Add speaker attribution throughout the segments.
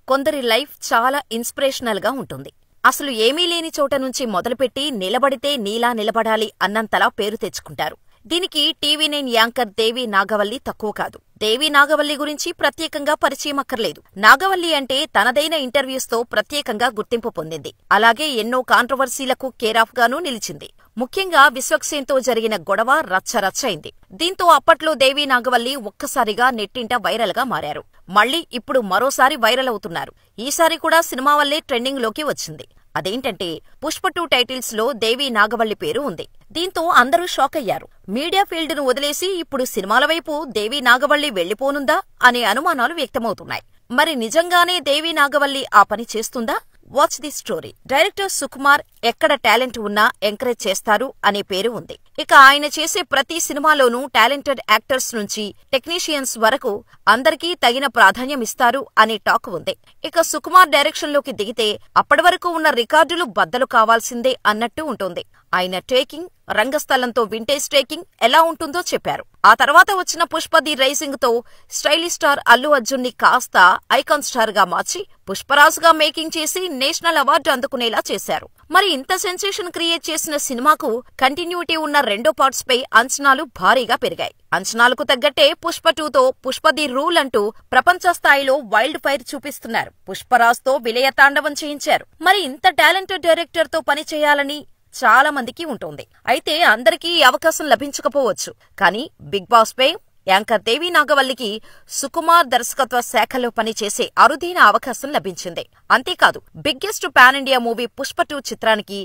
Speaker 1: కొందరి లైఫ్ చాలా ఇన్స్పిరేషనల్ గా ఉంటుంది. అసలు ఏమీ లేని చోట నుంచి మొదలుపెట్టి నిలబడితే నీలా నిలబడాలి అన్నంతలా పేరు తెచ్చుకుంటారు. దీనికి టీవీ9 యాంకర్ దేవి నాగవల్లి తక్కువ కాదు. దేవి నాగవల్లి గురించి ప్రత్యేకంగా పరిచయం అక్కర్లేదు. నాగవల్లి అంటే తనదైన ఇంటర్వ్యూస్తో ప్రత్యేకంగా గుర్తింపు పొందింది. అలాగే ఎన్నో కాంట్రవర్సీలకు కేరాఫ్ గానూ నిలిచింది. ముఖ్యంగా విశ్వక్సేన్తో జరిగిన గొడవ రచ్చరచ్చైంది. దీంతో అప్పట్లో దేవి నాగవల్లి ఒక్కసారిగా నెట్టింట వైరల్ గా మారారు. మళ్లీ ఇప్పుడు మరోసారి వైరల్ అవుతున్నారు. ఈసారి కూడా సినిమా వల్లే ట్రెండింగ్ లోకి వచ్చింది. అదేంటంటే పుష్ప2 టైటిల్స్ లో దేవి నాగవల్లి పేరు ఉంది. దీంతో అందరూ షాక్ అయ్యారు. మీడియా ఫీల్డ్ ను వదిలేసి ఇప్పుడు సినిమాల వైపు దేవి నాగవల్లి వెళ్లిపోనుందా అనే అనుమానాలు వ్యక్తమవుతున్నాయి. మరి నిజంగానే దేవి నాగవల్లి ఆ పని చేస్తుందా? Watch the story. Director Sukumar ఎక్కడ టాలెంట్ ఉన్నా ఎంకరేజ్ చేస్తారు అనే పేరు ఉంది. ఇక ఆయన చేసే ప్రతి సినిమాలోనూ టాలెంటెడ్ యాక్టర్స్ నుంచి టెక్నీషియన్స్ వరకు అందరికీ తగిన ప్రాధాన్యం ఇస్తారు అనే టాక్ ఉంది. ఇక సుకుమార్ డైరెక్షన్ లోకి దిగితే అప్పటి వరకు ఉన్న రికార్డులు బద్దలు కావాల్సిందే అన్నట్టు ఉంటుంది. ఆయన టేకింగ్, రంగస్థలంతో వింటేజ్ టేకింగ్ ఎలా ఉంటుందో చెప్పారు. ఆ తర్వాత వచ్చిన పుష్ప ది రైజింగ్ తో స్టైలిష్ స్టార్ అల్లు అర్జున్ ని కాస్త ఐకాన్ స్టార్ గా మార్చి పుష్పరాజుగా మేకింగ్ చేసి నేషనల్ అవార్డు అందుకునేలా చేశారు. మరి ఇంత సెన్సేషన్ క్రియేట్ చేసిన సినిమాకు కంటిన్యూటీ ఉన్న రెండో పార్ట్స్ పై అంచనాలు భారీగా పెరిగాయి. అంచనాలకు తగ్గట్టే పుష్ప2తో పుష్ప ది రూల్ అంటూ ప్రపంచ స్థాయిలో వైల్డ్ ఫైర్ చూపిస్తున్నారు. పుష్పరాజ్తో విలయ తాండవం చేయించారు. మరి ఇంత టాలెంటెడ్ డైరెక్టర్ తో పని చేయాలని చాలా మందికి ఉంటుంది. అయితే అందరికీ అవకాశం లభించకపోవచ్చు. కానీ బిగ్ బాస్ పై యాంకర్ దేవి నాగవల్లికి సుకుమార్ దర్శకత్వ శాఖలో పనిచేసే అరుదైన అవకాశం లభించింది. అంతేకాదు బిగ్గెస్ట్ పాన్ ఇండియా మూవీ పుష్ప2 చిత్రానికి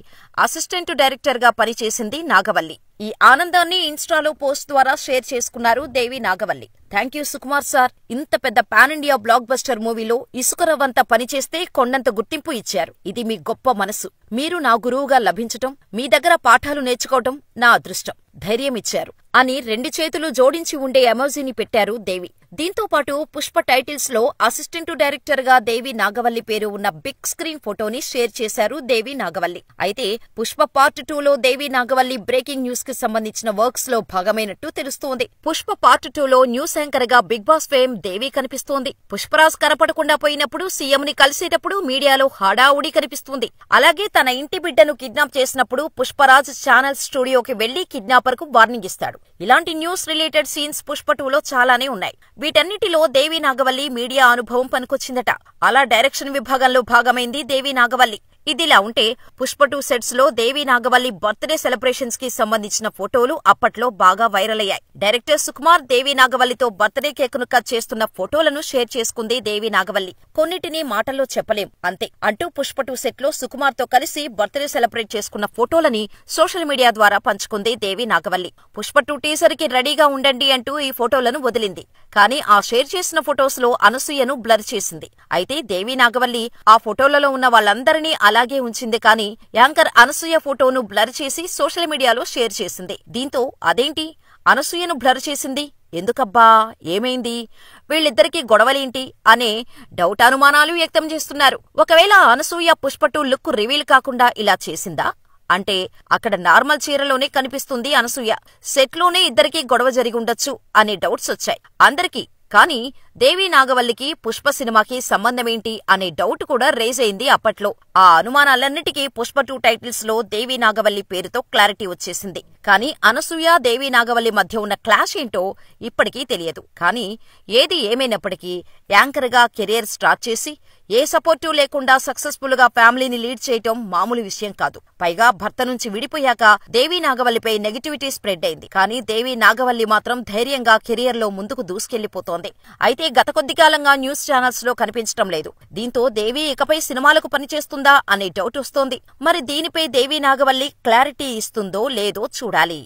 Speaker 1: అసిస్టెంట్ డైరెక్టర్ గా పనిచేసింది నాగవల్లి. ఈ ఆనందాన్ని ఇన్స్టాలో పోస్ట్ ద్వారా షేర్ చేసుకున్నారు దేవి నాగవల్లి. Thank you Sukumar sir. ఇంత పెద్ద పాన్ ఇండియా బ్లాక్ బస్టర్ మూవీలో ఇసుకరవ్వంతా పనిచేస్తే కొండంత గుర్తింపు ఇచ్చారు. ఇది మీ గొప్ప మనసు. మీరు నా గురువుగా లభించటం, మీ దగ్గర పాఠాలు నేర్చుకోవటం నా అదృష్టం. ధైర్యమిచ్చారు అని 2 చేతులు జోడించి ఉండే ఎమోజీని పెట్టారు దేవి. దీంతో పాటు పుష్ప టైటిల్స్ లో అసిస్టెంట్ డైరెక్టర్ గా దేవి నాగవల్లి పేరు ఉన్న బిగ్ స్క్రీన్ ఫోటోని షేర్ చేశారు దేవి నాగవల్లి. అయితే పుష్ప పార్ట్ 2లో దేవి నాగవల్లి బ్రేకింగ్ న్యూస్ కి సంబంధించిన వర్క్స్ లో భాగమైనట్టు తెలుస్తోంది. పుష్ప పార్ట్ 2లో న్యూస్ యాంకర్ గా బిగ్ బాస్ ఫేమ్ దేవి కనిపిస్తోంది. పుష్పరాజ్ కనపడకుండా పోయినప్పుడు సీఎం ని కలిసేటప్పుడు మీడియాలో హడావుడి కనిపిస్తుంది. అలాగే తన ఇంటి బిడ్డను కిడ్నాప్ చేసినప్పుడు పుష్పరాజ్ ఛానల్ స్టూడియోకి వెళ్లి కిడ్నాపర్ కు వార్నింగ్ ఇస్తాడు. ఇలాంటి న్యూస్ రిలేటెడ్ సీన్స్ పుష్ప2లో చాలానే ఉన్నాయి. వీటన్నిటిలో దేవి నాగవల్లి మీడియా అనుభవం పనికొచ్చిందట. అలా డైరెక్షన్ విభాగంలో భాగమైంది దేవి నాగవల్లి. ఇదిలా ఉంటే పుష్ప2 సెట్స్ లో దేవి నాగవల్లి బర్త్డే సెలబ్రేషన్స్ కి సంబంధించిన ఫోటోలు అప్పట్లో బాగా వైరల్ అయ్యాయి. డైరెక్టర్ సుకుమార్ దేవి నాగవల్లితో బర్త్డే కేకును కట్ చేస్తున్న ఫోటోలను షేర్ చేసుకుంది దేవి నాగవల్లి. కొన్నిటిని మాటల్లో చెప్పలేం అంతే అంటూ పుష్ప2 సెట్ లో సుకుమార్ తో కలిసి బర్త్డే సెలబ్రేట్ చేసుకున్న ఫోటోలని సోషల్ మీడియా ద్వారా పంచుకుంది దేవి నాగవల్లి. పుష్ప2 టీజర్ కి రెడీగా ఉండండి అంటూ ఈ ఫోటోలను వదిలింది. కానీ ఆ షేర్ చేసిన ఫొటోస్ లో అనసూయను బ్లర్ చేసింది. అయితే దేవి నాగవల్లి ఆ ఫోటోలలో ఉన్న వాళ్ళందరినీ అలాగే ఉంచింది. కానీ యాంకర్ అనసూయ ఫోటోను బ్లర్ చేసి సోషల్ మీడియాలో షేర్ చేసింది. దీంతో అదేంటి అనసూయను బ్లర్ చేసింది, ఎందుకబ్బా, ఏమైంది, వీళ్ళిద్దరికీ గొడవలేంటి అనే డౌట్ అనుమానాలు వ్యక్తం చేస్తున్నారు. ఒకవేళ అనసూయ పుష్ప2 లుక్ రివీల్ కాకుండా ఇలా చేసిందా అంటే అక్కడ నార్మల్ చీరలోనే కనిపిస్తుంది అనసూయ. సెట్లోనే ఇద్దరికీ గొడవ జరిగుండొచ్చు అనే డౌట్స్ వచ్చాయి అందరికీ. కానీ దేవి నాగవల్లికి పుష్ప సినిమాకి సంబంధమేంటి అనే డౌట్ కూడా రేజ్ అయింది అప్పట్లో. ఆ అనుమానాలన్నిటికీ పుష్ప2 టైటిల్స్ లో దేవి నాగవల్లి పేరుతో క్లారిటీ వచ్చేసింది. కానీ అనసూయ దేవి నాగవల్లి మధ్య ఉన్న క్లాష్ ఏంటో ఇప్పటికీ తెలియదు. కానీ ఏది ఏమైనప్పటికీ యాంకర్ గా కెరీర్ స్టార్ట్ చేసి ఏ సపోర్టు లేకుండా సక్సెస్ఫుల్ గా ఫ్యామిలీని లీడ్ చేయటం మామూలు విషయం కాదు. పైగా భర్త నుంచి విడిపోయాక దేవి నాగవల్లిపై నెగటివిటీ స్ప్రెడ్ అయింది. కానీ దేవి నాగవల్లి మాత్రం ధైర్యంగా కెరీర్ లో ముందుకు దూసుకెళ్లిపోతోంది. అయితే గత కొద్ది కాలంగా న్యూస్ ఛానల్స్ లో కనిపించడం లేదు. దీంతో దేవి ఇకపై సినిమాలకు పనిచేస్తుందా అనే డౌట్ వస్తోంది. మరి దీనిపై దేవి నాగవల్లి క్లారిటీ ఇస్తుందో లేదో చూడాలి.